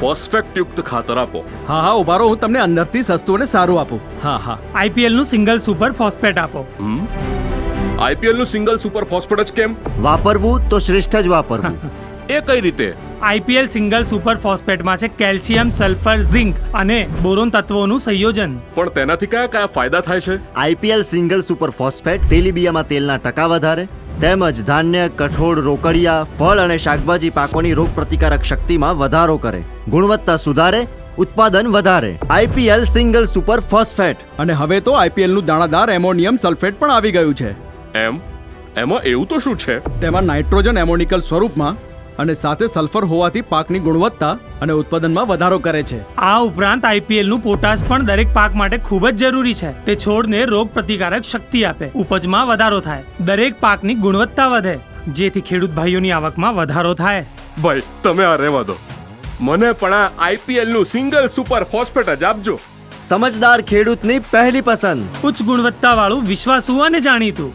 Phosphate યુક્ત ખાતર આપો. હા હા ઉભા રહો, હું તમને અંદરથી સસ્તું અને સારું આપું. હા હા આઈપીએલ નું સિંગલ સુપર ફોસ્ફેટ આપો. આઈપીએલ નું સિંગલ સુપર ફોસ્ફેટ જ કેમ? વાપરવું તો શ્રેષ્ઠ જ વાપરવું. એ કઈ રીતે? આઈપીએલ સિંગલ સુપર ફોસ્ફેટમાં છે કેલ્શિયમ, સલ્ફર, ઝિંક અને બોરોન તત્વોનું સંયોજન. પણ તેનાથી કયા કયા ફાયદા થાય છે? આઈપીએલ સિંગલ સુપર ફોસ્ફેટ તેલીબિયામાં તેલના ટકા વધારે તેમજ ધાન્ય, કઠોળ, રોકડિયા, ફળ અને શાકભાજી પાકોની રોગ પ્રતિકારક શક્તિમાં વધારો કરે, ગુણવત્તા સુધારે, ઉત્પાદન વધારે. IPL single super phosphate. અને હવે તો આઈપીએલ નું દાણાદાર એમોનિયમ સલ્ફેટ પણ આવી ગયું છે. એમાં એવું તો શું છે? તેમાં નાઇટ્રોજન એમોનિકલ સ્વરૂપમાં અને સાથે સલ્ફર હોવાથી પાકની ગુણવત્તા અને ઉત્પાદનમાં વધારો કરે છે. આ ઉપરાંત આઈપીએલ નું પોટાશ પણ દરેક પાક માટે ખૂબ જ જરૂરી છે. તે છોડને રોગ પ્રતિકારક શક્તિ આપે, ઉપજમાં વધારો થાય, દરેક પાકની ગુણવત્તા વધે, જેથી ખેડૂત ભાઈઓની આવકમાં વધારો થાય. ભાઈ તમે આ રહેવા દો, મને પણ આ આઈપીએલ નું સિંગલ સુપર ફોસ્ફેટ જ આપજો. સમજદાર ખેડૂતની પહેલી પસંદ. ઉચ્ચ ગુણવત્તા વાળું, વિશ્વાસુ અને જાણીતું